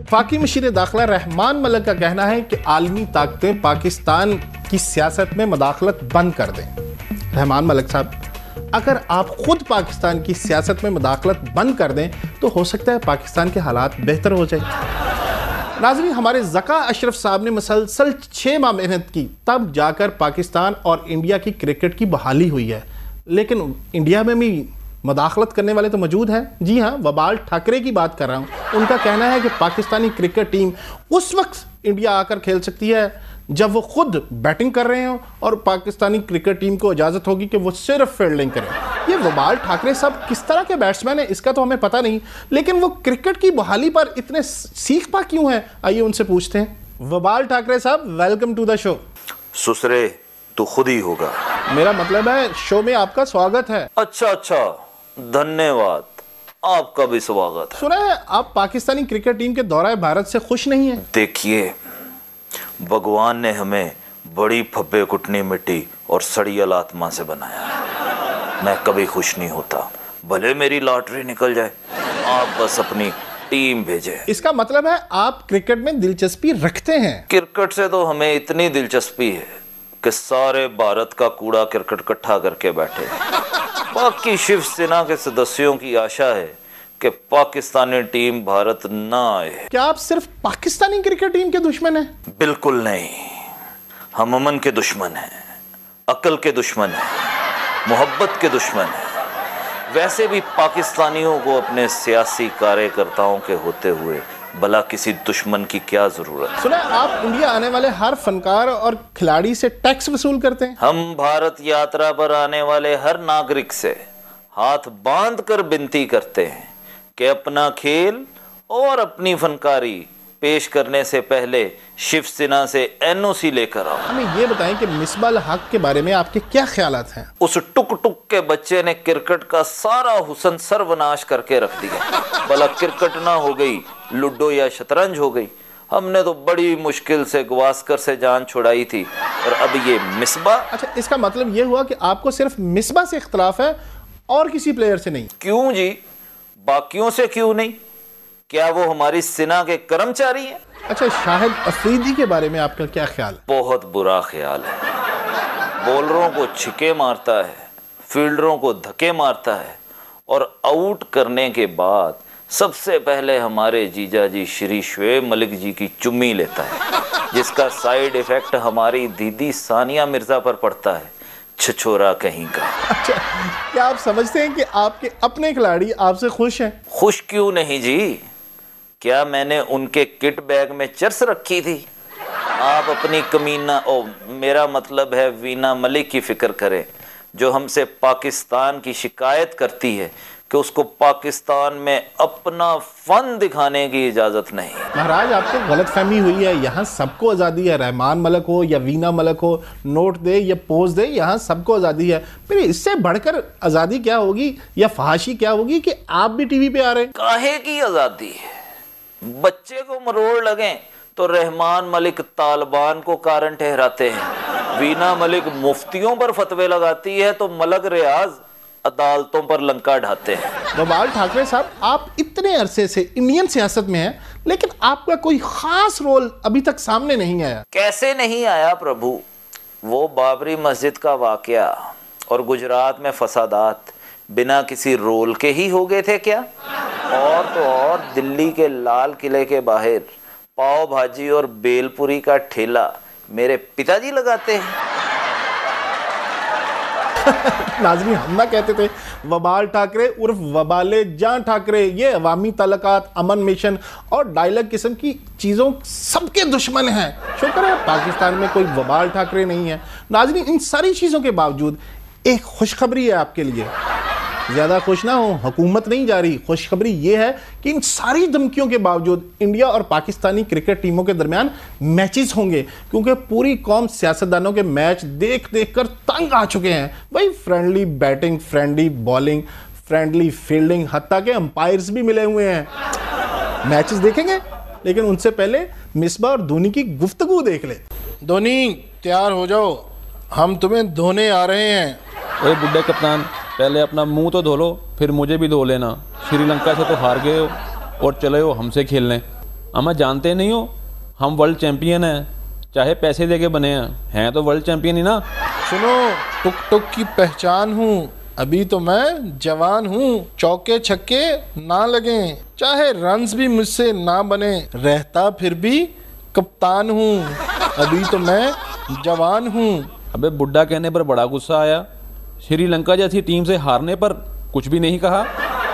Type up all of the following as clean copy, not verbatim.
पाकी मशीर दाखिला रहमान मलिक का कहना है कि आलमी ताकतें पाकिस्तान की सियासत में मदाखलत बंद कर दें। रहमान मलिक साहब, अगर आप खुद पाकिस्तान की सियासत में मदाखलत बंद कर दें तो हो सकता है पाकिस्तान के हालात बेहतर हो जाए। नाज़रीन, हमारे ज़का अशरफ साहब ने मुसलसल 6 माह मेहनत की, तब जाकर पाकिस्तान और इंडिया की क्रिकेट की बहाली हुई है। लेकिन इंडिया में भी मदाखलत करने वाले तो मौजूद हैं। जी हाँ, वबाल ठाकरे की बात कर रहा हूँ। उनका कहना है कि पाकिस्तानी क्रिकेट टीम उस वक्त इंडिया आकर खेल सकती है जब वो खुद बैटिंग कर रहे हो और पाकिस्तानी क्रिकेट टीम को इजाज़त होगी कि वो सिर्फ फील्डिंग करें। ये वबाल ठाकरे साहब किस तरह के बैट्समैन हैं इसका तो हमें पता नहीं, लेकिन वो क्रिकेट की बहाली पर इतने सीख पा क्यों हैं, आइए उनसे पूछते हैं। वबाल ठाकरे साहब, वेलकम टू द शो। सुसरे तो खुद ही होगा। मेरा मतलब है शो में आपका स्वागत है। अच्छा, धन्यवाद, आपका भी स्वागत है। सुना है आप पाकिस्तानी क्रिकेट टीम के दौरे भारत से खुश नहीं है। देखिए, भगवान ने हमें बड़ी फब्बे कुटनी मिट्टी और सड़ियल आत्मा से बनाया है। मैं कभी खुश नहीं होता, भले मेरी लॉटरी निकल जाए। आप बस अपनी टीम भेजे। इसका मतलब है आप क्रिकेट में दिलचस्पी रखते हैं। क्रिकेट से तो हमें इतनी दिलचस्पी है कि सारे भारत का कूड़ा क्रिकेट इकट्ठा करके बैठे। बाकी शिवसेना के सदस्यों की आशा है कि पाकिस्तानी टीम भारत ना आए। क्या आप सिर्फ पाकिस्तानी क्रिकेट टीम के दुश्मन हैं? बिल्कुल नहीं, हम अमन के दुश्मन हैं, अकल के दुश्मन हैं, मोहब्बत के दुश्मन हैं। वैसे भी पाकिस्तानियों को अपने सियासी कार्यकर्ताओं के होते हुए भला किसी दुश्मन की क्या जरूरत। सुना आप इंडिया आने वाले हर फनकार और खिलाड़ी से टैक्स वसूल करते हैं। हम भारत यात्रा पर आने वाले हर नागरिक से हाथ बांध कर विनती करते हैं कि अपना खेल और अपनी फनकारी पेश करने से पहले शिवसेना से एनओसी लेकर आओ। हमें ये बताएं कि मिसबाह हक के बारे में आपके क्या ख्यालात हैं? उस टुक टुक के बच्चे ने क्रिकेट का सारा हुस्न सर्वनाश करके रख दिया। भला क्रिकेट ना हो गई, लूडो या शतरंज हो गई। हमने तो बड़ी मुश्किल से गवास्कर से जान छुड़ाई थी, और अब ये मिसबाह। अच्छा, इसका मतलब ये हुआ कि आपको सिर्फ मिसबाह से इख्तलाफ है और किसी प्लेयर से नहीं? क्यों जी, बाकियों से क्यों नहीं? क्या वो हमारी सेना के कर्मचारी हैं? अच्छा, शाहिद अफरीदी के बारे में आपका क्या ख्याल है? बहुत बुरा ख्याल है। बॉलरों को छिके मारता है, फील्डरों को धक्के मारता है, और आउट करने के बाद सबसे पहले हमारे जीजाजी श्री शोएब मलिक जी की चुम्मी लेता है, जिसका साइड इफेक्ट हमारी दीदी सानिया मिर्जा पर पड़ता है। छिछोरा कहीं का। अच्छा, क्या आप समझते हैं कि आपके अपने खिलाड़ी आपसे खुश हैं? खुश क्यों नहीं जी, क्या मैंने उनके किट बैग में चर्स रखी थी? आप अपनी कमीना मेरा मतलब है वीना मलिक की फिक्र करें, जो हमसे पाकिस्तान की शिकायत करती है कि उसको पाकिस्तान में अपना फन दिखाने की इजाजत नहीं। महाराज, आपको गलतफहमी हुई है। यहाँ सबको आज़ादी है, रहमान मलिक हो या वीना मलिक हो, नोट दे या पोज दे, यहाँ सबको आज़ादी है। फिर इससे बढ़कर आज़ादी क्या होगी या फहाशी क्या होगी कि आप भी टीवी पे आ रहे हैं? काहे की आज़ादी है? बच्चे को मरोड़ लगे तो रहमान मलिक तालिबान को कारण ठहराते हैं। वीना मलिक मुफ्तियों पर फतवे लगाती है तो मलक रियाज अदालतों पर लंका ढाते हैं। वबाल ठाकरे साहब, आप इतने अरसे से इंडियन सियासत में हैं, लेकिन आपका कोई खास रोल अभी तक सामने नहीं आया। कैसे नहीं आया प्रभु? वो बाबरी मस्जिद का वाकया और गुजरात में फसादात बिना किसी रोल के ही हो गए थे क्या? और तो और दिल्ली के लाल किले के बाहर पाव भाजी और बेलपुरी का ठेला मेरे पिताजी लगाते हैं। नाज़रीन, हम ना कहते थे वबाल ठाकरे उर्फ वबाले जान ठाकरे ये अवामी ताल्लुकात, अमन मिशन और डायलॉग किस्म की चीज़ों सबके दुश्मन हैं। शुक्र है पाकिस्तान में कोई वबाल ठाकरे नहीं है। नाज़रीन, इन सारी चीज़ों के बावजूद एक खुशखबरी है आपके लिए। ज़्यादा खुश ना हो, हुकूमत नहीं जा रही। खुशखबरी ये है कि इन सारी धमकियों के बावजूद इंडिया और पाकिस्तानी क्रिकेट टीमों के दरमियान मैचेस होंगे, क्योंकि पूरी कौम सियासतदानों के मैच देख देख कर तंग आ चुके हैं। भाई, friendly batting, friendly bowling, friendly fielding, हत्ता के अंपायर्स भी मिले हुए हैं। मैचेस देखेंगे, लेकिन उनसे पहले मिसबाह और धोनी की गुफ्तगू देख ले। धोनी, तैयार हो जाओ, हम तुम्हें धोने आ रहे हैं। अरे बुड्ढे कप्तान, पहले अपना मुंह तो धो लो, फिर मुझे भी धो लेना। श्रीलंका से तो हार गए हो और चले हो हमसे खेलने। अम्मा जानते नहीं हो, हम वर्ल्ड चैंपियन हैं, चाहे पैसे दे के बने हैं तो वर्ल्ड चैंपियन ही ना। सुनो, टुक टुक की पहचान हूँ, अभी तो मैं जवान हूँ। चौके छक्के ना लगे, चाहे रन्स भी मुझसे ना बने, रहता फिर भी कप्तान हूँ। अभी तो मैं जवान हूँ। अबे बुड्ढा कहने पर बड़ा गुस्सा आया, श्रीलंका जैसी टीम से हारने पर कुछ भी नहीं कहा।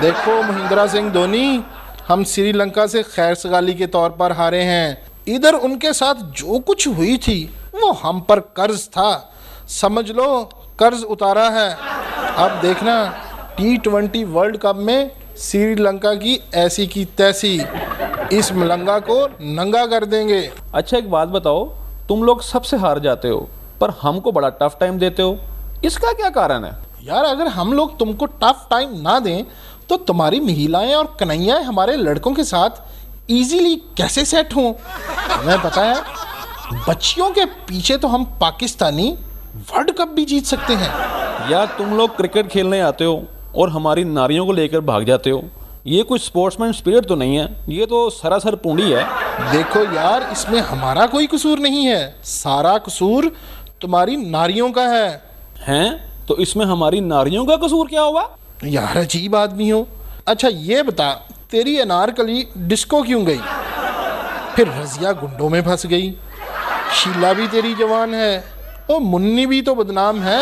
देखो महेंद्र सिंह धोनी, हम श्रीलंका से खैर सगाली के तौर पर हारे हैं। इधर उनके साथ जो कुछ हुई थी वो हम पर कर्ज था, समझ लो कर्ज उतारा है। अब देखना T20 वर्ल्ड कप में श्रीलंका की ऐसी की तैसी, इस मलंगा को नंगा कर देंगे। अच्छा एक बात बताओ, तुम लोग सबसे हार जाते हो पर हमको बड़ा टफ टाइम देते हो, इसका क्या कारण है? यार अगर हम लोग तुमको टफ टाइम ना दें तो तुम्हारी महिलाएं और कन्हैयाएं हमारे लड़कों के साथ इजीली कैसे सेट हों? हमें पता है, बच्चियों के पीछे तो हम पाकिस्तानी वर्ल्ड कप भी जीत सकते हैं। यार तुम लोग क्रिकेट खेलने आते हो और हमारी नारियों को लेकर भाग जाते हो, ये कोई स्पोर्ट्समैन स्पिरिट तो नहीं है, ये तो सरासर पूंडी है। देखो यार, इसमें हमारा कोई कसूर नहीं है, सारा कसूर तुम्हारी नारियों का है। हैं? तो इसमें हमारी नारियों का कसूर क्या हुआ? यार अजीब आदमी हो। अच्छा ये बता, तेरी अनारकली डिस्को क्यों गई? फिर रजिया गुंडों में फंस गई। शीला भी तेरी जवान है और मुन्नी भी तो बदनाम है,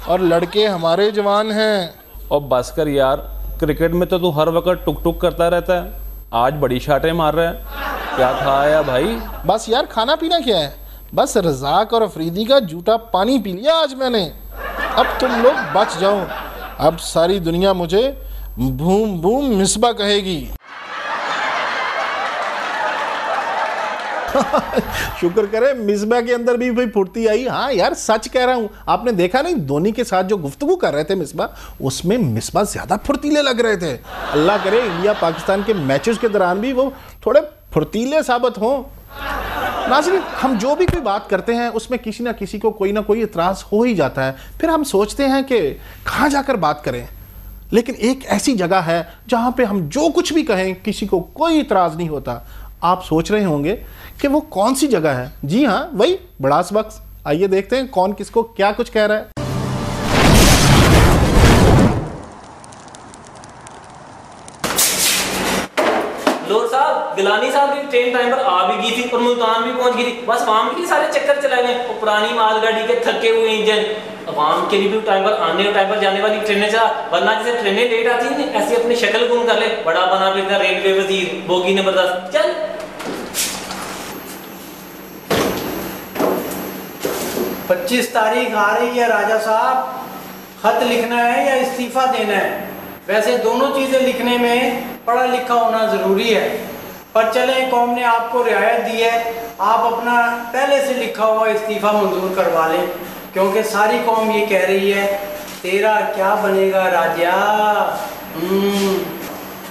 और लड़के हमारे जवान हैं। और बस कर यार, क्रिकेट में तो तू हर वक्त टुक टुक करता रहता है, आज बड़ी शाटें मार रहा है। क्या खाया भाई? बस यार खाना पीना क्या है, बस रजाक और अफरीदी का जूठा पानी पी लिया आज मैंने। अब तुम लोग बच जाओ, अब सारी दुनिया मुझे बूम बूम मिसबा कहेगी। शुक्र करे मिसबा के अंदर भी फुर्ती आई। हाँ यार सच कह रहा हूँ, आपने देखा नहीं धोनी के साथ जो गुफ्तगू कर रहे थे मिसबा, उसमें मिसबा ज्यादा फुर्तीले लग रहे थे। अल्लाह करे इंडिया पाकिस्तान के मैचेस के दौरान भी वो थोड़े फुर्तीले साबित हों। नाज़रीन, हम जो भी कोई बात करते हैं उसमें किसी ना किसी को कोई ना कोई इतराज़ हो ही जाता है, फिर हम सोचते हैं कि कहाँ जाकर बात करें। लेकिन एक ऐसी जगह है जहाँ पे हम जो कुछ भी कहें किसी को कोई इतराज़ नहीं होता। आप सोच रहे होंगे कि वो कौन सी जगह है? जी हाँ, वही बड़ास बक्स। आइए देखते हैं कौन किसको क्या कुछ कह रहा है। लोर साहब, गिलानी साहब की ट्रेन टाइम पर आ भी गई थी और मुल्तान भी पहुंच गई थी, बस आवाम के लिए सारे चक्कर चला गए। वो पुरानी मालगाड़ी के थके हुए इंजन, आवाम के लिए भी टाइम पर आने और टाइम पर जाने वाली ट्रेनें चला, वरना जैसे ट्रेनें लेट आती हैं ऐसी अपनी शक्ल गुम कर ले, बड़ा बना फिरता रेलवे वजीर, बोगी नंबर 10। चल 25 तारीख आ रही है राजा साहब, खत लिखना है या इस्तीफा देना है? वैसे दोनों चीज़ें लिखने में पढ़ा लिखा होना ज़रूरी है, पर चले कौम ने आपको रियायत दी है, आप अपना पहले से लिखा हुआ इस्तीफा मंजूर करवा लें, क्योंकि सारी कौम ये कह रही है तेरा क्या बनेगा राजा।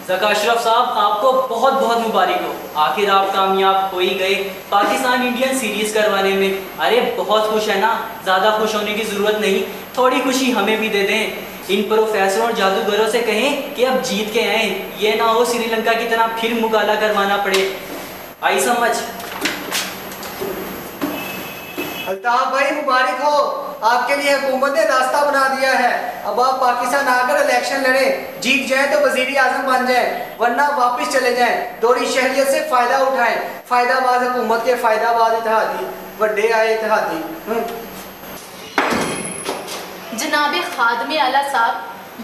ज़का अशरफ साहब, आपको बहुत बहुत मुबारक हो, आखिर आप कामयाब हो ही गए पाकिस्तान इंडियन सीरीज़ करवाने में। अरे बहुत खुश है ना, ज़्यादा खुश होने की ज़रूरत नहीं, थोड़ी खुशी हमें भी दे दें। इन प्रोफेसरों और जादूगरों से कहें कि अब जीत के आए, ये ना हो श्रीलंका की तरह फिर मुकाला करवाना पड़े। आई समझ? अल्ताफ भाई मुबारक हो, आपके लिए हुकूमत ने रास्ता बना दिया है। अब आप पाकिस्तान आकर इलेक्शन लड़ें, जीत जाए तो वजीर आजम बन जाए, वरना वापस चले जाएं, दोहरी शहरियत से फ़ायदा उठाएं। फ़ायदाबाद हुकूमत के फ़ायदाबाद इत्तेहादी, वड्डे आए इत्तेहादी। जनाबे खादमे आला साहब,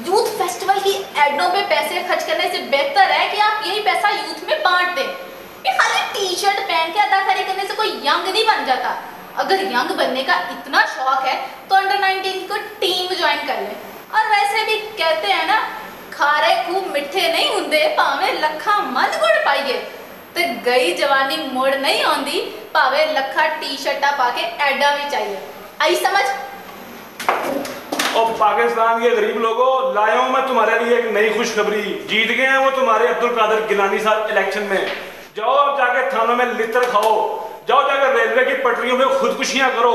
यूथ फेस्टिवल की एडों पे पैसे खर्च करने से बेहतर है कि आप यही पैसा यूथ में बांट दें। ये खाली टी शर्ट पहन के अदाकारी करने से कोई यंग नहीं बन जाता। अगर यंग बनने का इतना शौक है तो अंडर 19 को टीम ज्वाइन कर लें। और वैसे भी कहते हैं ना, खारे खूब मिठे नहीं होंगे, भावे लखा मन गुड़ पाइए, तो गई जवानी मुड़ नहीं आती, भावे लखा टी शर्टा पाके एडा भी चाहिए। आई समझ? और पाकिस्तान के गरीब लोगों, लाया हूं मैं तुम्हारे लिए एक नई खुशखबरी। जीत गए हैं वो तुम्हारे अब्दुल कादिर गिलानी साहब इलेक्शन में। जाओ अब जाके थानों में लित्र खाओ, जाओ जाकर रेलवे की पटरियों में खुदकुशियां करो,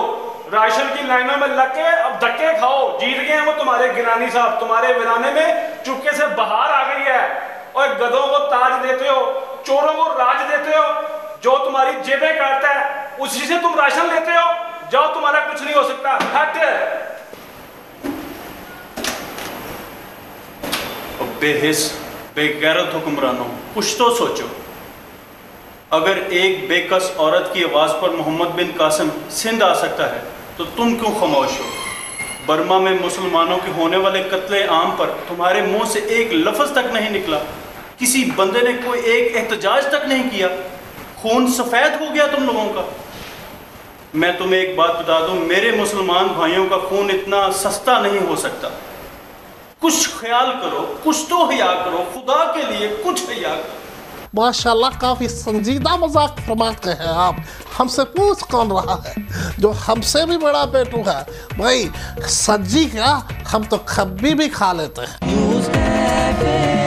राशन की लाइनों में लग के अब धक्के खाओ। जीत गए हैं वो तुम्हारे गिलानी साहब, तुम्हारे वीराने में चुपके से बहार आ गई है। और गधों को ताज देते हो, जेबें काटता है, उसी से तुम राशन लेते हो। जाओ, तुम्हारा कुछ नहीं हो सकता। हट। बेहिस बेगैरत हुक्मरानों, कुछ तो सोचो। अगर एक बेकस औरत की आवाज़ पर मोहम्मद बिन कासिम सिंध आ सकता है तो तुम क्यों खामोश हो? बर्मा में मुसलमानों के होने वाले कत्ले आम पर तुम्हारे मुंह से एक लफ्ज़ तक नहीं निकला। किसी बंदे ने कोई एक एहतजाज तक नहीं किया। खून सफ़ेद हो गया तुम लोगों का। मैं तुम्हें एक बात बता दूं, मेरे मुसलमान भाइयों का खून इतना सस्ता नहीं हो सकता। कुछ ख्याल करो, कुछ तो हया करो, खुदा के लिए कुछ हया करो। माशाल्लाह, काफी संजीदा मजाक फरमाते हैं आप। हमसे पूछ कौन रहा है? जो हमसे भी बड़ा पेटू है भाई। सज्जी क्या, हम तो खब्बी भी खा लेते हैं।